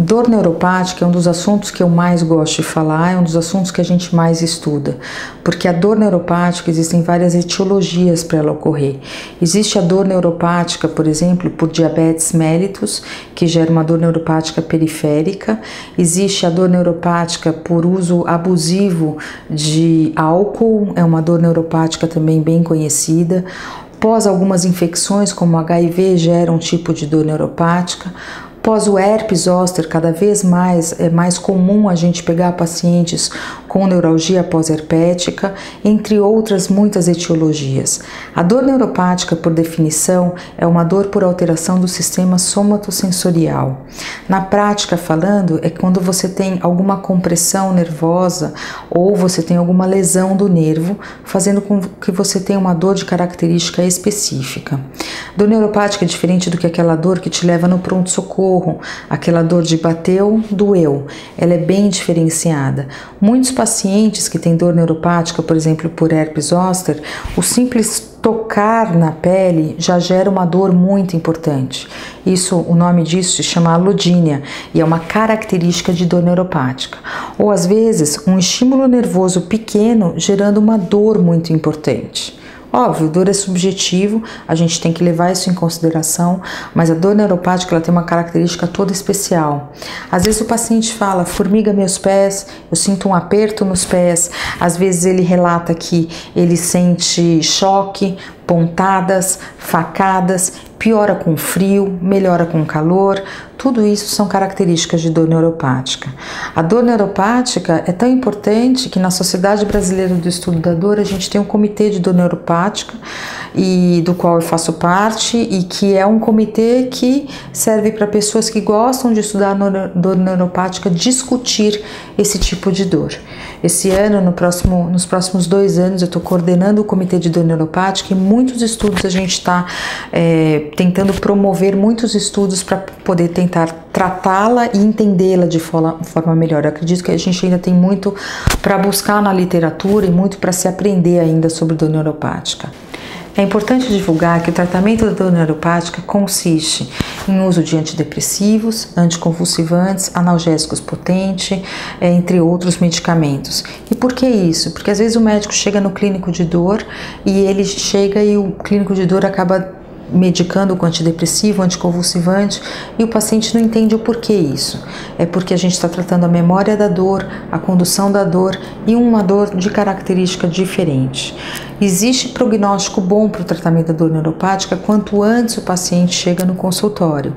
Dor neuropática é um dos assuntos que eu mais gosto de falar, é um dos assuntos que a gente mais estuda, porque a dor neuropática existem várias etiologias para ela ocorrer. Existe a dor neuropática, por exemplo, por diabetes mellitus, que gera uma dor neuropática periférica. Existe a dor neuropática por uso abusivo de álcool, é uma dor neuropática também bem conhecida. Após algumas infecções, como HIV, gera um tipo de dor neuropática. Após o herpes zoster, cada vez mais é mais comum a gente pegar pacientes com neuralgia pós-herpética, entre outras muitas etiologias. A dor neuropática, por definição, é uma dor por alteração do sistema somatosensorial. Na prática falando, é quando você tem alguma compressão nervosa ou você tem alguma lesão do nervo, fazendo com que você tenha uma dor de característica específica. Dor neuropática é diferente do que aquela dor que te leva no pronto-socorro, aquela dor de bateu, doeu. Ela é bem diferenciada. Muitos pacientes que têm dor neuropática, por exemplo, por herpes zoster, o simples tocar na pele já gera uma dor muito importante. Isso, o nome disso se chama alodínia e é uma característica de dor neuropática. Ou às vezes, um estímulo nervoso pequeno gerando uma dor muito importante. Óbvio, dor é subjetivo, a gente tem que levar isso em consideração, mas a dor neuropática ela tem uma característica toda especial. Às vezes o paciente fala, formiga meus pés, eu sinto um aperto nos pés, às vezes ele relata que ele sente choque, pontadas, facadas, piora com frio, melhora com calor, tudo isso são características de dor neuropática. A dor neuropática é tão importante que na Sociedade Brasileira do Estudo da Dor a gente tem um comitê de dor neuropática e do qual eu faço parte e que é um comitê que serve para pessoas que gostam de estudar dor neuropática discutir esse tipo de dor. Esse ano, nos próximos 2 anos, eu estou coordenando o comitê de dor neuropática e muitos estudos a gente está tentando promover muitos estudos para poder tentar tratá-la e entendê-la de forma melhor. Eu acredito que a gente ainda tem muito para buscar na literatura e muito para se aprender ainda sobre dor neuropática. É importante divulgar que o tratamento da dor neuropática consiste em uso de antidepressivos, anticonvulsivantes, analgésicos potentes, entre outros medicamentos. E por que isso? Porque às vezes o médico chega no clínico de dor e ele chega e o clínico de dor acaba medicando com antidepressivo, anticonvulsivante e o paciente não entende o porquê isso. É porque a gente está tratando a memória da dor, a condução da dor e uma dor de característica diferente. Existe prognóstico bom para o tratamento da dor neuropática quanto antes o paciente chega no consultório.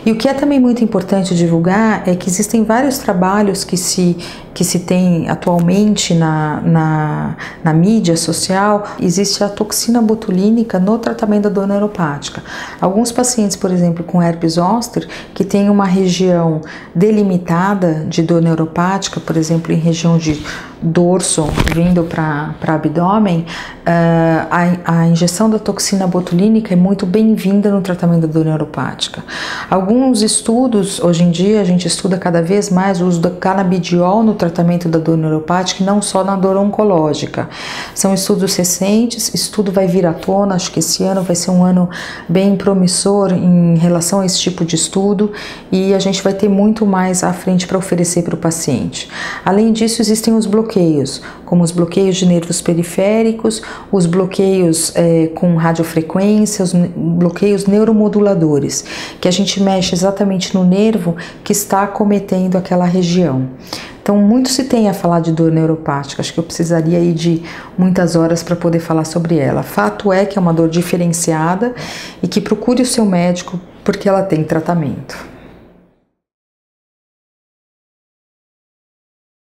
E o que é também muito importante divulgar é que existem vários trabalhos que se tem atualmente na mídia social. Existe a toxina botulínica no tratamento da dor neuropática. Alguns pacientes, por exemplo, com herpes zoster, que tem uma região delimitada de dor neuropática, por exemplo, em região de dorso vindo para abdômen, a injeção da toxina botulínica é muito bem-vinda no tratamento da dor neuropática. Alguns estudos, hoje em dia, a gente estuda cada vez mais o uso do canabidiol no tratamento da dor neuropática e não só na dor oncológica. São estudos recentes, estudo vai vir à tona, acho que esse ano vai ser um ano bem promissor em relação a esse tipo de estudo e a gente vai ter muito mais à frente para oferecer para o paciente. Além disso, existem os bloqueios, como os bloqueios de nervos periféricos, os bloqueios com radiofrequência, os bloqueios neuromoduladores, que a gente mexe exatamente no nervo que está acometendo aquela região. Então, muito se tem a falar de dor neuropática, acho que eu precisaria aí de muitas horas para poder falar sobre ela. Fato é que é uma dor diferenciada e que procure o seu médico porque ela tem tratamento.